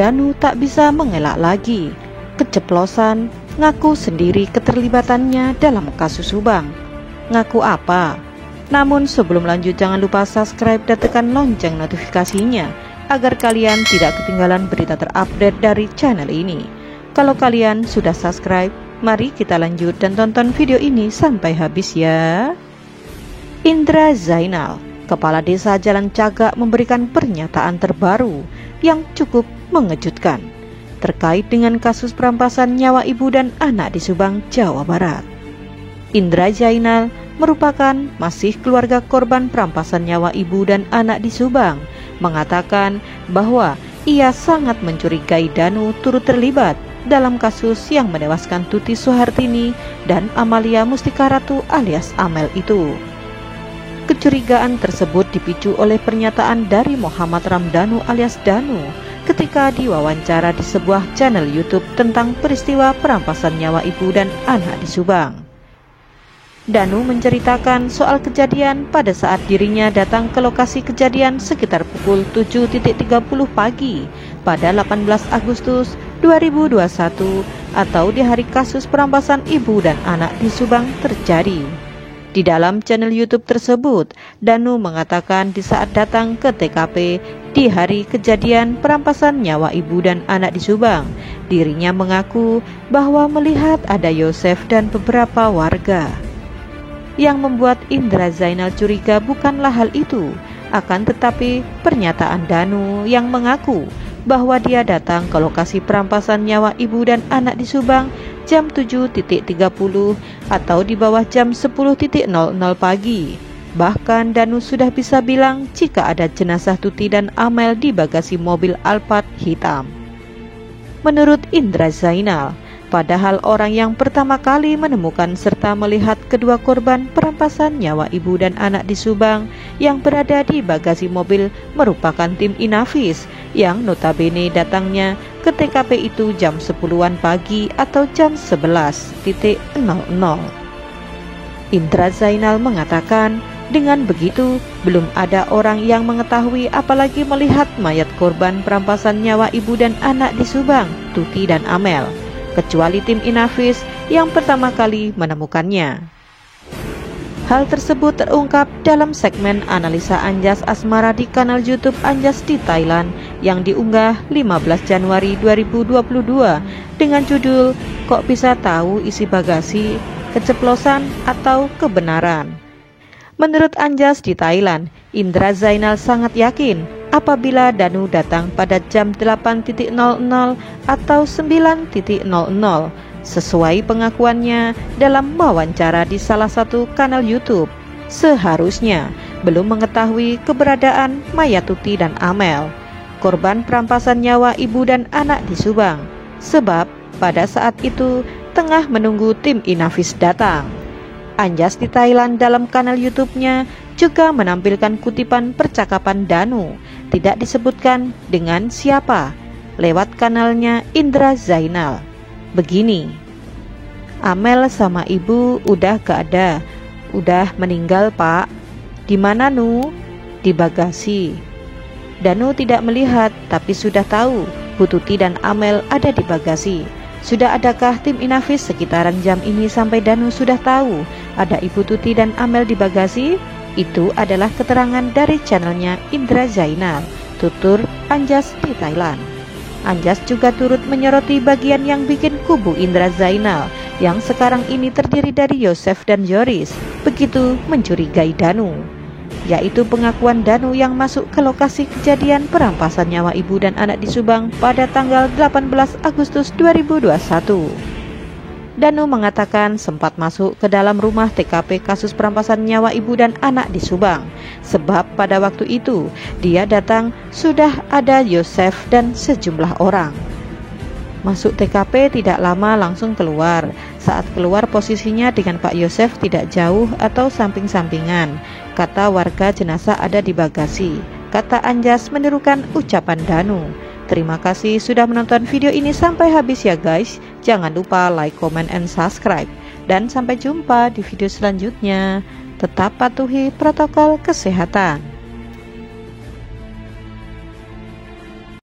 Danu tak bisa mengelak lagi. Keceplosan, ngaku sendiri keterlibatannya dalam kasus Subang. Ngaku apa? Namun sebelum lanjut, jangan lupa subscribe dan tekan lonceng notifikasinya agar kalian tidak ketinggalan berita terupdate dari channel ini. Kalau kalian sudah subscribe, mari kita lanjut dan tonton video ini sampai habis ya. Indra Zainal, Kepala Desa Jalan Cagak, memberikan pernyataan terbaru yang cukup mengejutkan terkait dengan kasus perampasan nyawa ibu dan anak di Subang, Jawa Barat. Indra Zainal merupakan masih keluarga korban perampasan nyawa ibu dan anak di Subang, mengatakan bahwa ia sangat mencurigai Danu turut terlibat dalam kasus yang menewaskan Tuti Soehartini dan Amalia Mustika Ratu alias Amel itu. Kecurigaan tersebut dipicu oleh pernyataan dari Muhammad Ramdhanu alias Danu ketika diwawancara di sebuah channel YouTube tentang peristiwa perampasan nyawa ibu dan anak di Subang. Danu menceritakan soal kejadian pada saat dirinya datang ke lokasi kejadian sekitar pukul 7.30 pagi pada 18 Agustus 2021 atau di hari kasus perampasan ibu dan anak di Subang terjadi. Di dalam channel YouTube tersebut, Danu mengatakan di saat datang ke TKP di hari kejadian perampasan nyawa ibu dan anak di Subang, dirinya mengaku bahwa melihat ada Yosef dan beberapa warga. Yang membuat Indra Zainal curiga bukanlah hal itu, akan tetapi pernyataan Danu yang mengaku bahwa dia datang ke lokasi perampasan nyawa ibu dan anak di Subang jam 7.30 atau di bawah jam 10.00 pagi. Bahkan Danu sudah bisa bilang jika ada jenazah Tuti dan Amel di bagasi mobil Alphard hitam. Menurut Indra Zainal, padahal orang yang pertama kali menemukan serta melihat kedua korban perampasan nyawa ibu dan anak di Subang yang berada di bagasi mobil merupakan tim Inafis yang notabene datangnya ke TKP itu jam 10-an pagi atau jam 11.00. Indra Zainal mengatakan, dengan begitu belum ada orang yang mengetahui apalagi melihat mayat korban perampasan nyawa ibu dan anak di Subang, Tuti dan Amel, kecuali tim Inafis yang pertama kali menemukannya. Hal tersebut terungkap dalam segmen analisa Anjas Asmara di kanal YouTube Anjas di Thailand yang diunggah 15 Januari 2022 dengan judul "Kok bisa tahu isi bagasi, keceplosan atau kebenaran?". Menurut Anjas di Thailand, Indra Zainal sangat yakin apabila Danu datang pada jam 8.00 atau 9.00 sesuai pengakuannya dalam wawancara di salah satu kanal YouTube. Seharusnya belum mengetahui keberadaan mayat Tuti dan Amel, korban perampasan nyawa ibu dan anak di Subang, sebab pada saat itu tengah menunggu tim Inafis datang. Anjas di Thailand dalam kanal YouTube-nya juga menampilkan kutipan percakapan Danu, tidak disebutkan dengan siapa, lewat kanalnya Indra Zainal. Begini, "Amel sama ibu udah gak ada, udah meninggal pak. Di mana Nu? Di bagasi." Danu tidak melihat tapi sudah tahu Bu Tuti dan Amel ada di bagasi. Sudah adakah tim Inafis sekitaran jam ini sampai Danu sudah tahu ada Ibu Tuti dan Amel di bagasi? Itu adalah keterangan dari channelnya Indra Zainal, tutur Anjas di Thailand. Anjas juga turut menyoroti bagian yang bikin kubu Indra Zainal yang sekarang ini terdiri dari Yosef dan Yoris begitu mencurigai Danu, yaitu pengakuan Danu yang masuk ke lokasi kejadian perampasan nyawa ibu dan anak di Subang pada tanggal 18 Agustus 2021. Danu mengatakan sempat masuk ke dalam rumah TKP kasus perampasan nyawa ibu dan anak di Subang, sebab pada waktu itu dia datang sudah ada Yosef dan sejumlah orang. Masuk TKP tidak lama langsung keluar. Saat keluar posisinya dengan Pak Yosef tidak jauh atau samping-sampingan. Kata warga jenazah ada di bagasi, kata Anjas menirukan ucapan Danu. Terima kasih sudah menonton video ini sampai habis ya guys. Jangan lupa like, comment, and subscribe. Dan sampai jumpa di video selanjutnya. Tetap patuhi protokol kesehatan.